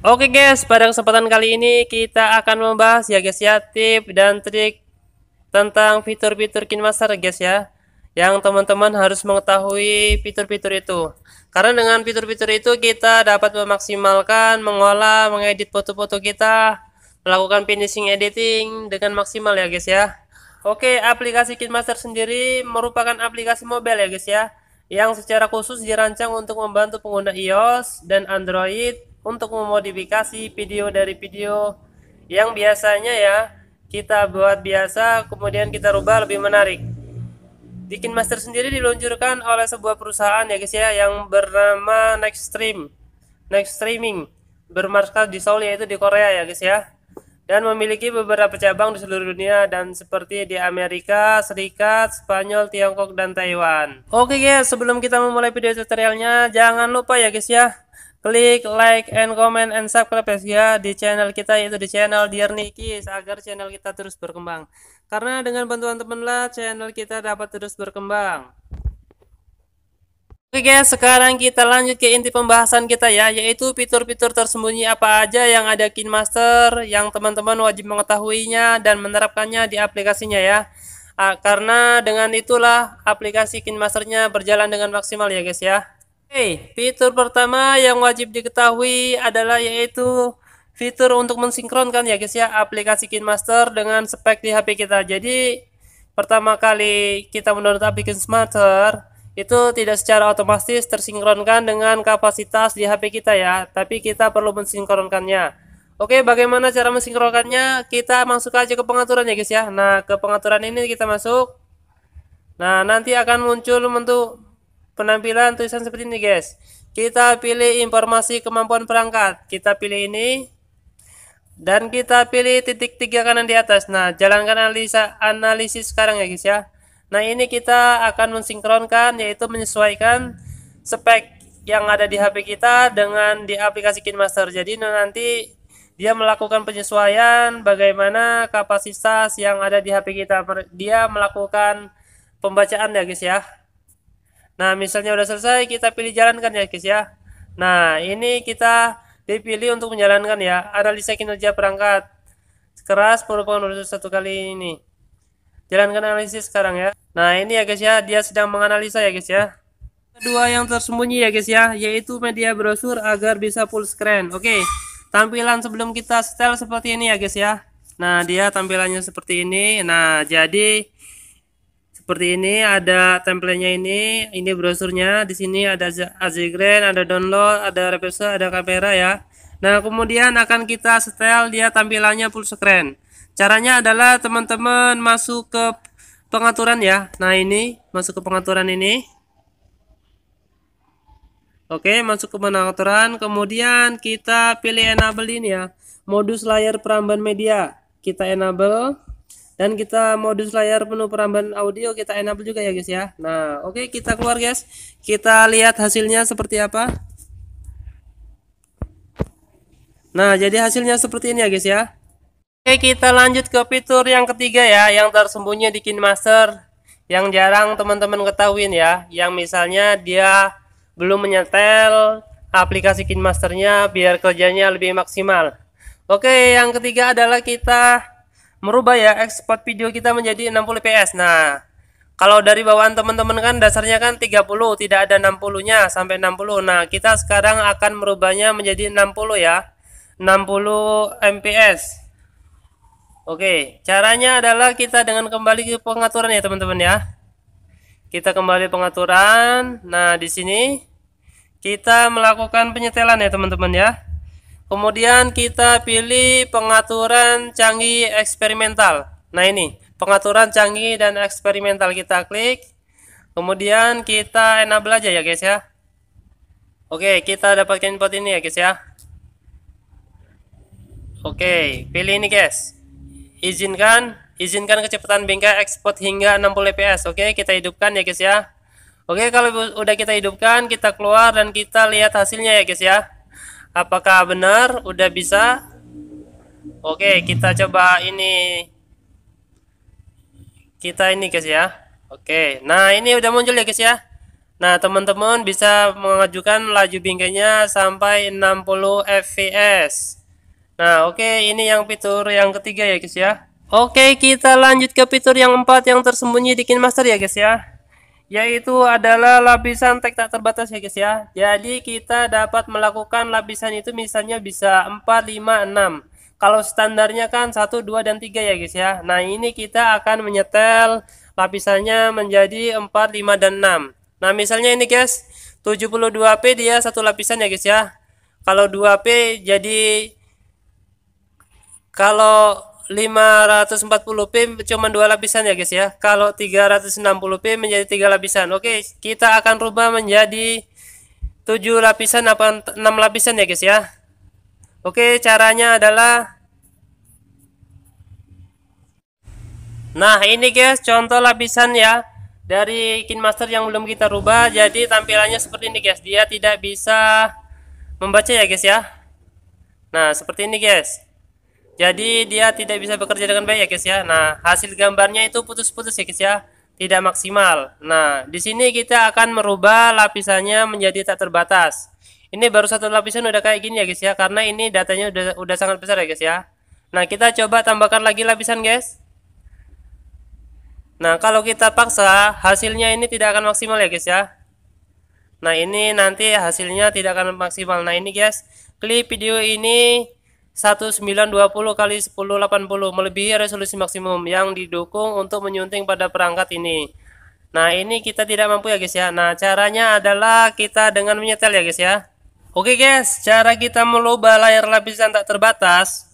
Oke guys, pada kesempatan kali ini kita akan membahas ya guys ya, tips dan trik tentang fitur-fitur KineMaster guys ya, yang teman-teman harus mengetahui fitur-fitur itu. Karena dengan fitur-fitur itu kita dapat memaksimalkan, mengolah, mengedit foto-foto kita, melakukan finishing editing dengan maksimal ya guys ya. Oke, aplikasi KineMaster sendiri merupakan aplikasi mobile ya guys ya, yang secara khusus dirancang untuk membantu pengguna iOS dan Android untuk memodifikasi video dari video yang biasanya ya kita buat biasa, kemudian kita rubah lebih menarik. Di KineMaster sendiri diluncurkan oleh sebuah perusahaan ya guys ya, yang bernama Nextstreaming, bermarkas di Seoul yaitu di Korea ya guys ya, dan memiliki beberapa cabang di seluruh dunia dan seperti di Amerika Serikat, Spanyol, Tiongkok, dan Taiwan. Oke guys, sebelum kita memulai video tutorialnya, jangan lupa ya guys ya, klik like and comment and subscribe ya di channel kita, yaitu di channel Dear Nikis, agar channel kita terus berkembang. Karena dengan bantuan teman lah channel kita dapat terus berkembang. Oke guys, sekarang kita lanjut ke inti pembahasan kita ya, yaitu fitur-fitur tersembunyi apa aja yang ada KineMaster yang teman-teman wajib mengetahuinya dan menerapkannya di aplikasinya ya. Karena dengan itulah aplikasi KineMasternya berjalan dengan maksimal ya guys ya. Oke, fitur pertama yang wajib diketahui adalah yaitu fitur untuk mensinkronkan ya guys ya, aplikasi KineMaster dengan spek di HP kita. Jadi pertama kali kita mendownload aplikasi KineMaster itu tidak secara otomatis tersinkronkan dengan kapasitas di HP kita ya, tapi kita perlu mensinkronkannya. Oke, bagaimana cara mensinkronkannya? Kita masuk aja ke pengaturan ya guys ya. Nah, ke pengaturan ini kita masuk. Nah, nanti akan muncul bentuk penampilan tulisan seperti ini guys. Kita pilih informasi kemampuan perangkat, kita pilih ini, dan kita pilih titik 3 kanan di atas. Nah, jalankan analisis sekarang ya guys ya. Nah, ini kita akan mensinkronkan, yaitu menyesuaikan spek yang ada di HP kita dengan di aplikasi KineMaster. Jadi nanti dia melakukan penyesuaian bagaimana kapasitas yang ada di HP kita. Dia melakukan pembacaan ya guys ya. Nah, misalnya udah selesai, kita pilih jalankan ya guys ya. Nah, ini kita dipilih untuk menjalankan ya, analisa kinerja perangkat keras merupakan urusan satu kali ini. Jalankan analisis sekarang ya. Nah, ini ya guys ya, dia sedang menganalisa ya guys ya. Kedua yang tersembunyi ya guys ya, yaitu media brosur agar bisa full screen. Oke, tampilan sebelum kita setel seperti ini ya guys ya. Nah, dia tampilannya seperti ini. Nah, jadi seperti ini, ada template-nya ini brosurnya. Di sini ada Azigren, ada download, ada reverse, ada kamera ya. Nah, kemudian akan kita setel dia tampilannya full screen. Caranya adalah teman-teman masuk ke pengaturan ya. Nah, ini masuk ke pengaturan ini. Oke, masuk ke pengaturan, kemudian kita pilih enable ini ya, modus layar peramban media. Kita enable. Dan kita modus layar penuh peramban audio kita enable juga ya guys ya. Nah, oke, kita keluar guys. Kita lihat hasilnya seperti apa. Nah, jadi hasilnya seperti ini ya guys ya. Oke, kita lanjut ke fitur yang ketiga ya, yang tersembunyi di KineMaster, yang jarang teman-teman ketahuin ya. Yang misalnya dia belum menyetel aplikasi KineMasternya biar kerjanya lebih maksimal. Oke, yang ketiga adalah kita merubah ya export video kita menjadi 60 fps. Nah, kalau dari bawaan teman-teman kan dasarnya kan 30, tidak ada 60-nya sampai 60. Nah, kita sekarang akan merubahnya menjadi 60 ya. 60 fps. Oke, caranya adalah kita dengan kembali ke pengaturan ya teman-teman ya. Kita kembali pengaturan. Nah, di sini kita melakukan penyetelan ya teman-teman ya. Kemudian kita pilih pengaturan canggih eksperimental. Nah, ini pengaturan canggih dan eksperimental, kita klik. Kemudian kita enable aja ya guys ya. Oke, kita dapatkan input ini ya guys ya. Oke, pilih ini guys. Izinkan kecepatan bingkai export hingga 60 fps. Oke, kita hidupkan ya guys ya. Oke, kalau udah kita hidupkan, kita keluar dan kita lihat hasilnya ya guys ya. Apakah benar udah bisa? Oke, kita coba ini. Kita ini guys ya. Oke, nah ini udah muncul ya guys ya. Nah, teman-teman bisa mengajukan laju bingkainya sampai 60 fps. Nah, oke, ini yang fitur yang ketiga ya guys ya. Oke, kita lanjut ke fitur yang keempat yang tersembunyi di KineMaster ya guys ya. Yaitu adalah lapisan teks tak terbatas ya guys ya. Jadi kita dapat melakukan lapisan itu misalnya bisa 4, 5, 6. Kalau standarnya kan 1, 2, dan 3 ya guys ya. Nah, ini kita akan menyetel lapisannya menjadi 4, 5, dan 6. Nah, misalnya ini guys, 72p dia satu lapisan ya guys ya. Kalau 2p jadi, kalau 540p cuma dua lapisan ya guys ya. Kalau 360p menjadi 3 lapisan. Oke, kita akan rubah menjadi 7 lapisan apa 6 lapisan ya guys ya. Oke, caranya adalah, nah ini guys contoh lapisan ya dari KineMaster yang belum kita rubah. Jadi tampilannya seperti ini guys. Dia tidak bisa membaca ya guys ya. Nah, seperti ini guys. Jadi dia tidak bisa bekerja dengan baik ya guys ya. Nah, hasil gambarnya itu putus-putus ya guys ya, tidak maksimal. Nah, di sini kita akan merubah lapisannya menjadi tak terbatas. Ini baru satu lapisan udah kayak gini ya guys ya, karena ini datanya udah sangat besar ya guys ya. Nah, kita coba tambahkan lagi lapisan guys. Nah, kalau kita paksa hasilnya ini tidak akan maksimal ya guys ya. Nah, ini nanti hasilnya tidak akan maksimal. Nah, ini guys, klip video ini 1920 kali 1080 melebihi resolusi maksimum yang didukung untuk menyunting pada perangkat ini. Nah, ini kita tidak mampu ya guys ya. Nah, caranya adalah kita dengan menyetel ya guys ya. Oke guys, cara kita merubah layar lapisan tak terbatas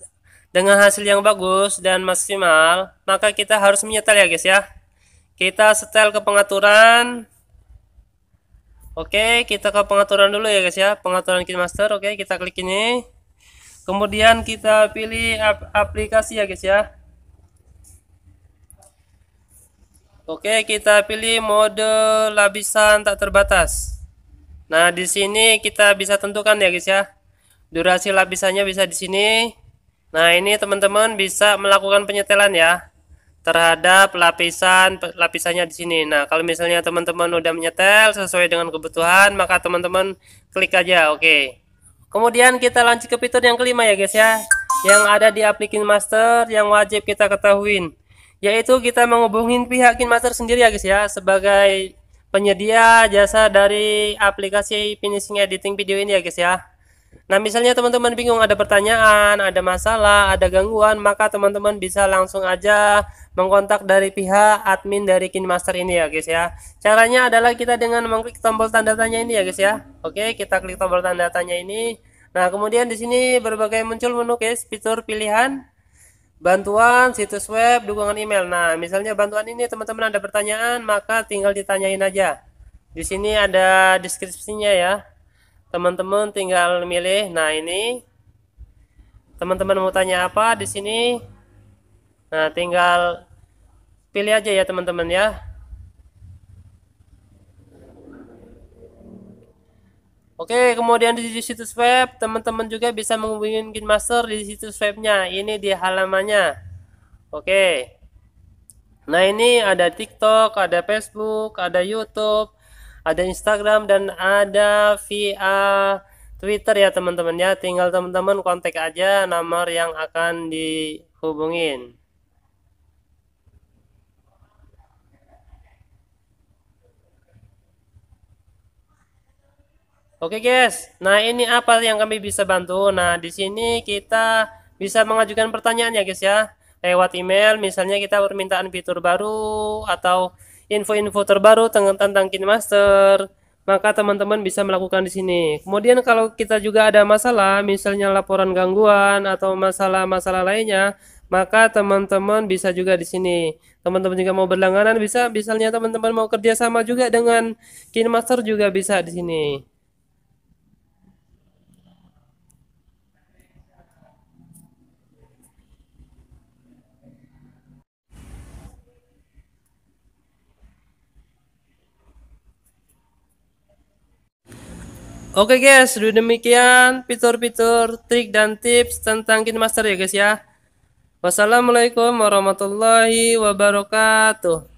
dengan hasil yang bagus dan maksimal, maka kita harus menyetel ya guys ya. Kita setel ke pengaturan. Oke, kita ke pengaturan dulu ya guys ya, pengaturan KineMaster. Oke, kita klik ini. Kemudian kita pilih aplikasi ya guys ya. Oke, kita pilih mode lapisan tak terbatas. Nah, di sini kita bisa tentukan ya guys ya. Durasi lapisannya bisa di sini. Nah, ini teman-teman bisa melakukan penyetelan ya terhadap lapisannya di sini. Nah, kalau misalnya teman-teman udah menyetel sesuai dengan kebutuhan, maka teman-teman klik aja. Oke. Kemudian kita lanjut ke fitur yang kelima ya guys ya, yang ada di aplikasi KineMaster yang wajib kita ketahuin, yaitu kita menghubungin pihak KineMaster sendiri ya guys ya, sebagai penyedia jasa dari aplikasi finishing editing video ini ya guys ya. Nah, misalnya teman-teman bingung, ada pertanyaan, ada masalah, ada gangguan, maka teman-teman bisa langsung aja mengkontak dari pihak admin dari KineMaster ini ya guys ya. Caranya adalah kita dengan mengklik tombol tanda tanya ini ya guys ya. Oke, kita klik tombol tanda tanya ini. Nah, kemudian di sini berbagai muncul menu guys, fitur pilihan, bantuan, situs web, dukungan email. Nah, misalnya bantuan ini teman-teman ada pertanyaan, maka tinggal ditanyain aja. Di sini ada deskripsinya ya. Teman-teman tinggal milih. Nah, ini teman-teman mau tanya apa di sini. Nah, tinggal pilih aja ya teman-teman ya. Oke, kemudian di situs web teman-teman juga bisa menghubungi KineMaster di situs webnya. Ini di halamannya. Oke. Nah, ini ada TikTok, ada Facebook, ada YouTube, ada Instagram, dan ada via Twitter ya teman-teman ya. Tinggal teman-teman kontak aja nomor yang akan dihubungin. Oke guys, nah ini apa yang kami bisa bantu. Nah, di sini kita bisa mengajukan pertanyaan ya guys ya, lewat email. Misalnya kita permintaan fitur baru atau info-info terbaru tentang KineMaster, maka teman-teman bisa melakukan di sini. Kemudian kalau kita juga ada masalah, misalnya laporan gangguan atau masalah-masalah lainnya, maka teman-teman bisa juga di sini. Teman-teman juga mau berlangganan bisa, misalnya teman-teman mau kerjasama juga dengan KineMaster juga bisa di sini. Oke guys, sudah demikian fitur-fitur, trik dan tips tentang KineMaster ya guys ya. Wassalamualaikum warahmatullahi wabarakatuh.